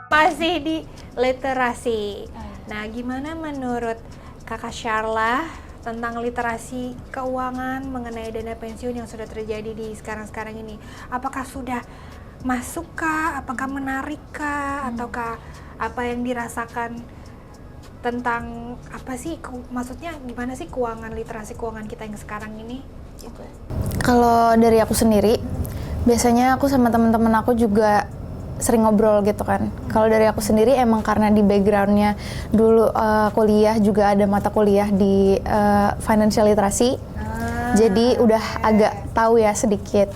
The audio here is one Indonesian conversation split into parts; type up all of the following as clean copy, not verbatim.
Masih di literasi. Nah, gimana menurut Kakak Sharla tentang literasi keuangan mengenai dana pensiun yang sudah terjadi di sekarang-sekarang ini? Apakah sudah masuk kah? Apakah menarik kah? Ataukah apa yang dirasakan tentang apa sih? Maksudnya gimana sih literasi keuangan kita yang sekarang ini? Gitu. Kalau dari aku sendiri, biasanya aku sama teman-teman aku juga sering ngobrol gitu kan. Kalau dari aku sendiri emang karena di backgroundnya dulu kuliah juga ada mata kuliah di financial literacy, jadi udah agak tahu ya sedikit.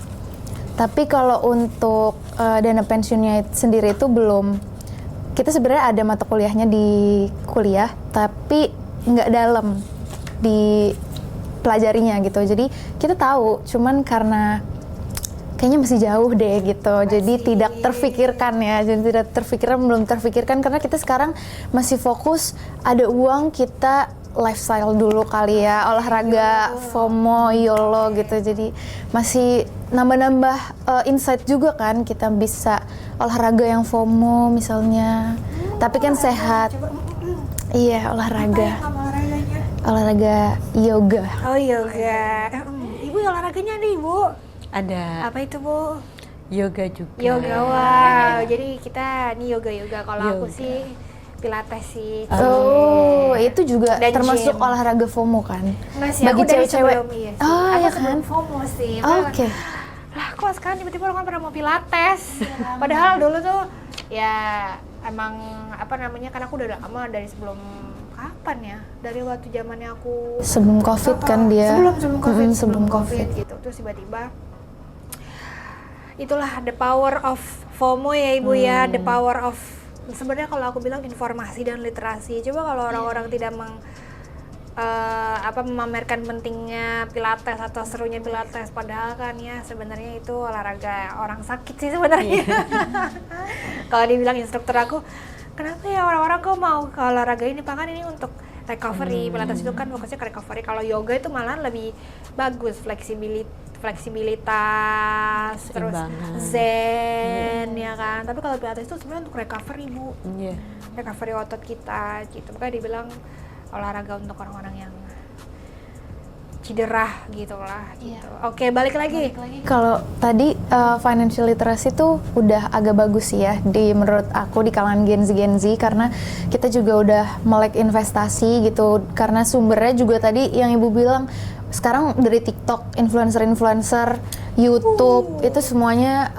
Tapi kalau untuk dana pensiunnya sendiri itu belum. Kita sebenarnya ada mata kuliahnya di kuliah, tapi nggak dalam di pelajarinya gitu. Jadi kita tahu, cuman karena kayaknya masih jauh deh gitu. Jadi tidak terfikirkan ya. Jadi tidak terfikirkan, belum terfikirkan karena kita sekarang masih fokus ada uang, kita lifestyle dulu kali ya, olahraga, FOMO, YOLO gitu. Jadi masih nambah-nambah insight juga kan, kita bisa olahraga yang FOMO misalnya. Tapi kan sehat. Iya, olahraga. Olahraga yoga. Oh, yoga. Ibu olahraganya ada, Ibu? Ada. Apa itu, Bu? Yoga juga. Yoga, wow. Jadi kita nih yoga. Kalau aku sih pilates sih. Oh, itu juga dan termasuk gym. olahraga FOMO kan? Nggak sih, Bagi aku dari cewek-cewek. sebelum, iya sih. Oh, aku ya sebelum kan? FOMO sih. Oke. Lah, kok sekarang tiba-tiba orang pada mau pilates? Padahal dulu tuh ya emang apa namanya, kan aku udah lama dari sebelum kapan ya? Dari waktu zamannya aku Sebelum COVID kan dia. sebelum COVID gitu. Terus tiba-tiba itulah the power of FOMO ya, Ibu ya, the power of sebenarnya kalau aku bilang informasi dan literasi. Coba kalau orang-orang tidak memamerkan pentingnya pilates atau serunya pilates, padahal kan ya sebenarnya itu olahraga orang sakit sih sebenarnya. Kalau dibilang instruktur aku, kenapa ya orang-orang kok mau ke olahraga ini, Pak, kan ini untuk recovery. Pilates itu kan fokusnya ke recovery. Kalau yoga itu malah lebih bagus, fleksibilitas, terus zen ya kan. Tapi kalau pilates itu sebenarnya untuk recovery, Bu. Recovery otot kita gitu. Makanya dibilang olahraga untuk orang-orang yang cedera gitu lah gitu. Oke, balik lagi. Kalau tadi financial literacy tuh udah agak bagus sih ya menurut aku di kalangan Gen Z karena kita juga udah melek investasi gitu, karena sumbernya juga tadi yang Ibu bilang sekarang dari TikTok, influencer, YouTube itu semuanya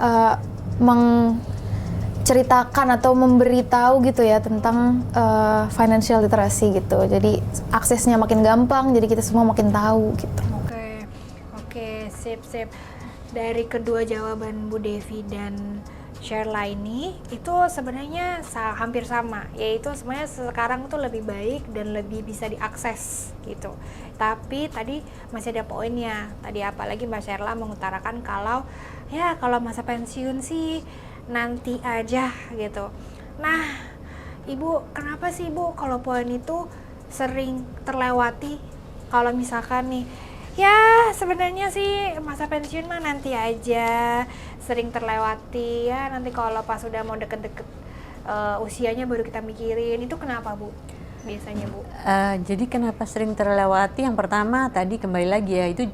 menceritakan atau memberitahu gitu ya tentang financial literacy gitu. Jadi aksesnya makin gampang, jadi kita semua makin tahu gitu. Oke, sip. Dari kedua jawaban Bu Devi dan Sharla ini itu sebenarnya hampir sama, yaitu sebenarnya sekarang tuh lebih baik dan lebih bisa diakses gitu. Tapi tadi masih ada poinnya. Tadi apalagi Mbak Sharla mengutarakan kalau masa pensiun sih nanti aja gitu. Nah, Ibu, kenapa sih Ibu kalau poin itu sering terlewati? Kalau misalkan nih, ya sebenarnya sih masa pensiun mah nanti aja, sering terlewati ya, nanti kalau pas udah mau deket-deket usianya baru kita mikirin. Itu kenapa, Bu? Biasanya, Bu? Jadi kenapa sering terlewati? Yang pertama tadi kembali lagi ya, itu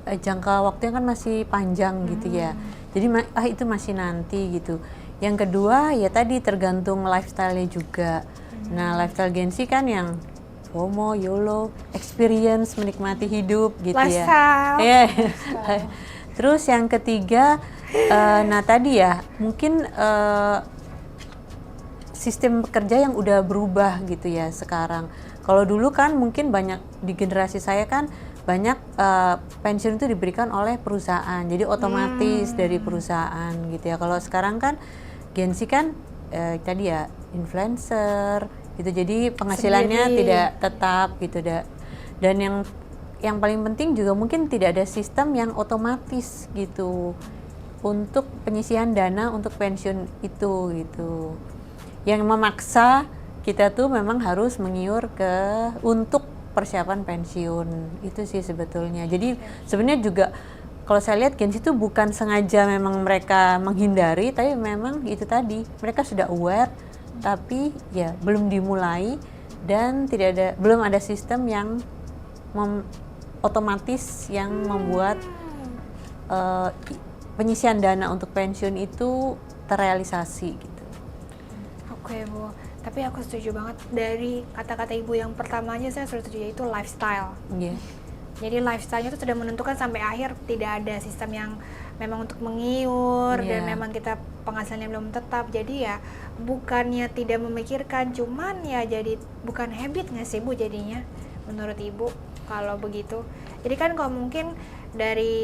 jangka waktunya kan masih panjang gitu ya. Jadi itu masih nanti gitu. Yang kedua ya tadi tergantung lifestyle-nya juga. Nah, lifestyle Gen Z kan yang FOMO, YOLO, experience, menikmati hidup gitu lifestyle. Ya. Terus yang ketiga, nah tadi ya mungkin sistem pekerja yang udah berubah gitu ya sekarang. Kalau dulu kan mungkin banyak di generasi saya kan banyak pensiun itu diberikan oleh perusahaan, jadi otomatis dari perusahaan gitu ya. Kalau sekarang kan Gen Z kan tadi ya influencer gitu, jadi penghasilannya tidak tetap gitu. Dan yang paling penting juga mungkin tidak ada sistem yang otomatis gitu untuk penyisihan dana untuk pensiun itu gitu, yang memaksa kita tuh memang harus mengiur untuk persiapan pensiun itu sih sebetulnya. Jadi sebenarnya juga kalau saya lihat Gen Z itu bukan sengaja memang mereka menghindari, tapi memang itu tadi mereka sudah aware, tapi ya belum dimulai dan belum ada sistem yang otomatis yang membuat penyisian dana untuk pensiun itu terrealisasi gitu. Oke Bu, tapi aku setuju banget dari kata-kata Ibu yang pertamanya saya setuju, yaitu lifestyle. Iya. Jadi lifestyle-nya itu sudah menentukan sampai akhir, tidak ada sistem yang memang untuk mengiur dan memang kita penghasilannya belum tetap. Jadi ya bukannya tidak memikirkan, cuman ya jadi bukan habit nggak sih Bu jadinya menurut Ibu kalau begitu. Jadi kan kalau mungkin dari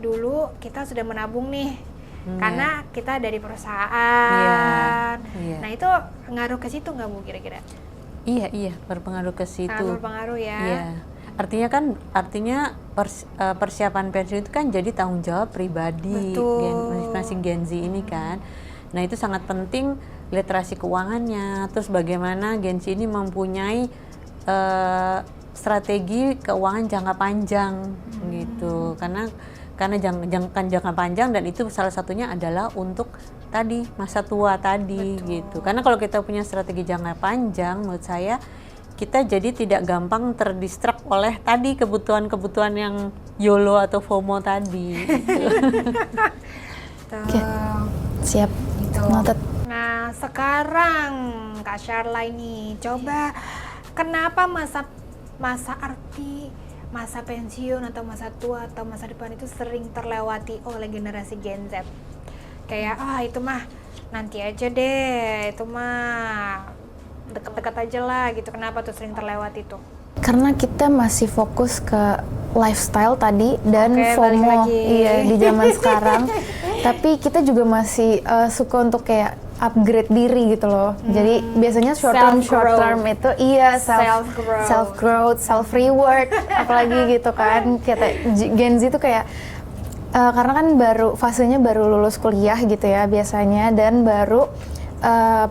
dulu kita sudah menabung nih, karena kita dari perusahaan. Nah itu ngaruh ke situ nggak Bu kira-kira? Iya berpengaruh ke situ. Sangat berpengaruh ya. Iya. Artinya persiapan pensiun itu kan jadi tanggung jawab pribadi masing-masing Gen Z ini kan. Nah itu sangat penting literasi keuangannya. Terus bagaimana Gen Z ini mempunyai strategi keuangan jangka panjang gitu. Karena jangka panjang, dan itu salah satunya adalah untuk tadi masa tua tadi. Gitu. Karena kalau kita punya strategi jangka panjang, menurut saya kita jadi tidak gampang terdistrak oleh tadi kebutuhan-kebutuhan yang YOLO atau FOMO tadi. Gitu. Oke, siap. Gitu. Noted. Nah sekarang Kak Sharla ini coba kenapa masa pensiun atau masa tua atau masa depan itu sering terlewati oleh generasi Gen Z? Kayak itu mah nanti aja deh, itu mah deket-deket aja lah gitu. Kenapa tuh sering terlewati tuh? Karena kita masih fokus ke lifestyle tadi dan FOMO di zaman sekarang. Tapi kita juga masih suka untuk kayak upgrade diri gitu loh. Jadi biasanya short term itu self growth, self reward, apalagi gitu kan. Kita Gen Z itu kayak karena kan fasenya baru lulus kuliah gitu ya biasanya, dan baru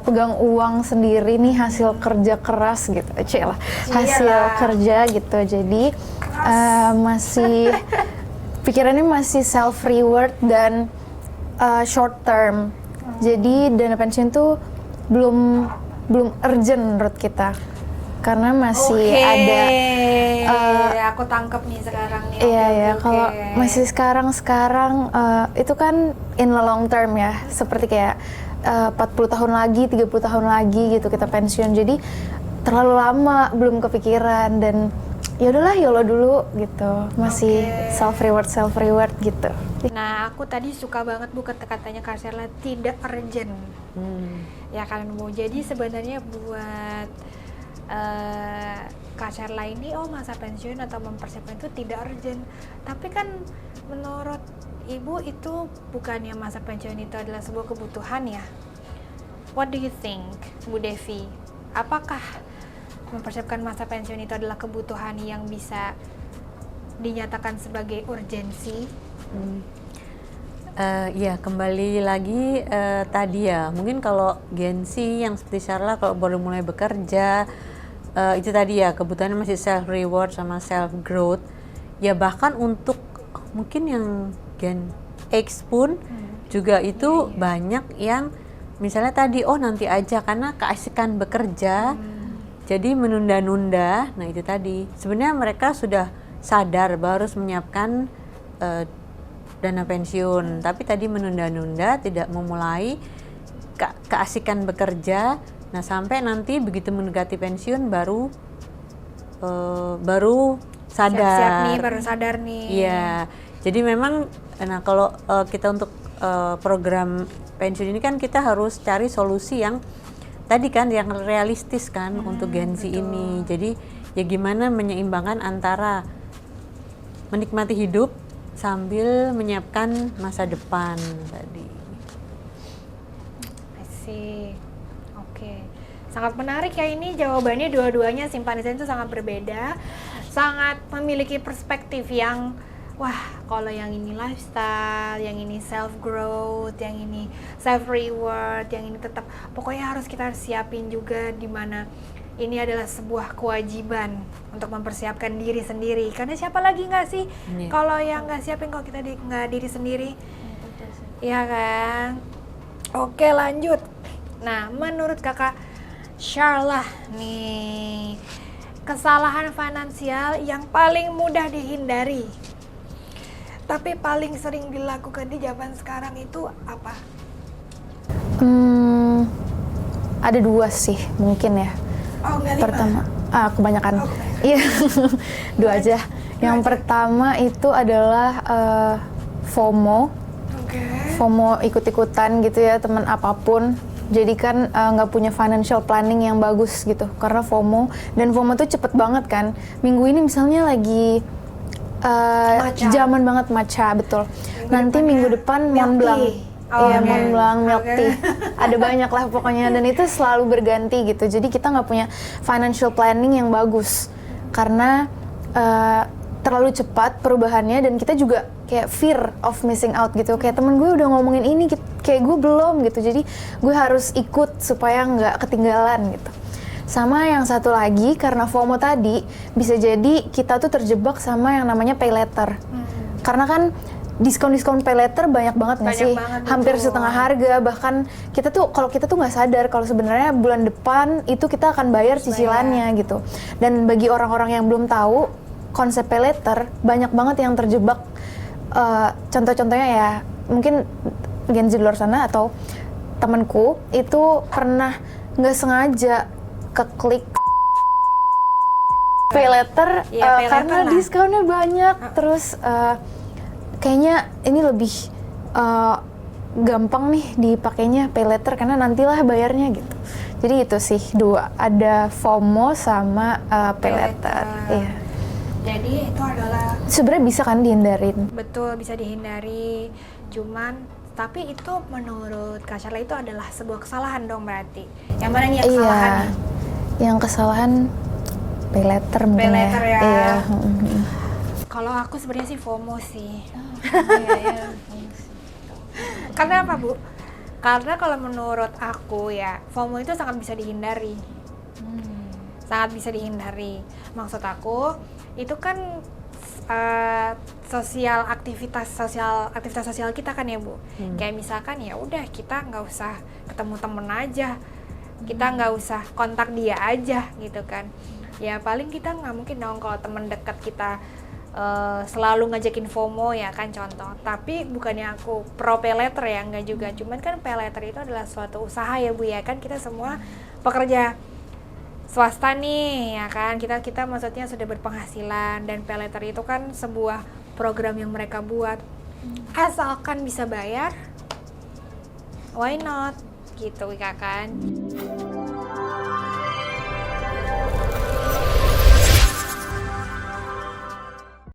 pegang uang sendiri nih hasil kerja keras gitu, hasil kerja gitu. Jadi masih pikirannya masih self reward dan short term. Jadi dana pensiun tuh belum urgent menurut kita, karena masih ada. Aku tangkap nih sekarang nih. Iya kalau masih sekarang itu kan in the long term ya, seperti kayak 40 tahun lagi, 30 tahun lagi gitu kita pensiun. Jadi terlalu lama belum kepikiran, dan ya udahlah YOLO dulu gitu. Masih self reward gitu. Nah, aku tadi suka banget Bu kata-katanya Kak Sharla, tidak urgent. Ya kan Bu. Jadi sebenarnya buat Kak Sharla ini masa pensiun atau mempersiapkan itu tidak urgent. Tapi kan menurut Ibu itu bukannya masa pensiun itu adalah sebuah kebutuhan ya? What do you think, Bu Devi? Apakah mempersiapkan masa pensiun itu adalah kebutuhan yang bisa dinyatakan sebagai urgensi? Ya kembali lagi tadi ya, mungkin kalau Gen Z yang seperti Sharla kalau baru mulai bekerja, itu tadi ya kebutuhannya masih self reward sama self growth. Ya bahkan untuk mungkin yang Gen X pun juga itu banyak yang misalnya tadi nanti aja karena keasikan bekerja, jadi menunda-nunda. Nah itu tadi sebenarnya mereka sudah sadar bahwa harus menyiapkan dana pensiun, tapi tadi menunda-nunda, tidak memulai keasikan bekerja. Nah sampai nanti begitu mendekati pensiun baru sadar. Siap-siap nih, baru sadar nih. Iya. Jadi memang, kalau kita untuk program pensiun ini kan kita harus cari solusi yang tadi kan yang realistis kan untuk Gen Z ini. Jadi ya gimana menyeimbangkan antara menikmati hidup sambil menyiapkan masa depan tadi. I see. Oke. Sangat menarik ya ini jawabannya, dua-duanya simpatisan itu sangat berbeda, sangat memiliki perspektif yang kalau yang ini lifestyle, yang ini self growth, yang ini self reward, yang ini tetap pokoknya harus kita siapin juga, di mana ini adalah sebuah kewajiban untuk mempersiapkan diri sendiri. Karena siapa lagi nggak sih kalau yang nggak siapin kalau kita nggak diri sendiri? Iya kan? Oke, lanjut. Nah, menurut kakak Sharlah nih, kesalahan finansial yang paling mudah dihindari tapi paling sering dilakukan di zaman sekarang itu apa? Ada 2 sih mungkin ya. Oh, enggak 5? Pertama, kebanyakan. Oh, Iya, 2 aja. Yang pertama itu adalah FOMO. FOMO ikut-ikutan gitu ya, teman apapun. Jadi kan nggak punya financial planning yang bagus gitu karena FOMO. Dan FOMO tuh cepet banget kan. Minggu ini misalnya lagi zaman banget matcha, betul. Nanti minggu depan Mont Blanc. Iya, Mont Blanc, milk tea. Ada banyak lah pokoknya, dan itu selalu berganti gitu. Jadi kita nggak punya financial planning yang bagus karena terlalu cepat perubahannya, dan kita juga kayak fear of missing out gitu. Kayak temen gue udah ngomongin ini, kayak gue belum gitu. Jadi gue harus ikut supaya nggak ketinggalan gitu. Sama yang satu lagi, karena FOMO tadi, bisa jadi kita tuh terjebak sama yang namanya pay later. Karena kan diskon-diskon pay later banyak banget nggak sih? Hampir setengah harga. Bahkan kita tuh, kalau kita tuh nggak sadar kalau sebenarnya bulan depan itu kita akan bayar cicilannya gitu. Dan bagi orang-orang yang belum tahu konsep pay later, banyak banget yang terjebak. Contoh-contohnya ya, mungkin Gen Z di luar sana atau temanku itu pernah nggak sengaja keklik pay later karena diskonnya banyak, terus kayaknya ini lebih gampang nih dipakainya pay later karena nantilah bayarnya gitu. Jadi itu sih 2, ada FOMO sama pay later. Iya. Jadi itu adalah sebenarnya bisa kan dihindarin? Betul, bisa dihindari. Cuman tapi itu menurut Kak Sharla itu adalah sebuah kesalahan dong berarti. Yang mana nih yang kesalahan nih? Yang kesalahan pay later mungkin. Pay later ya. Iya. Kalau aku sebenarnya sih FOMO sih. Karena apa, Bu? Karena kalau menurut aku ya, FOMO itu sangat bisa dihindari. Sangat bisa dihindari. Maksud aku, itu kan aktivitas sosial kita kan ya, Bu. Kayak misalkan ya udah kita nggak usah ketemu temen aja, kita nggak usah kontak dia aja gitu kan. Ya paling kita nggak mungkin dong kalau temen dekat kita selalu ngajakin FOMO ya kan, contoh. Tapi bukannya aku pro pay later ya, enggak juga. Cuman kan pay later itu adalah suatu usaha ya, Bu ya kan, kita semua pekerja swasta nih ya kan, kita maksudnya sudah berpenghasilan, dan pay later itu kan sebuah program yang mereka buat. Asalkan bisa bayar, why not gitu kan.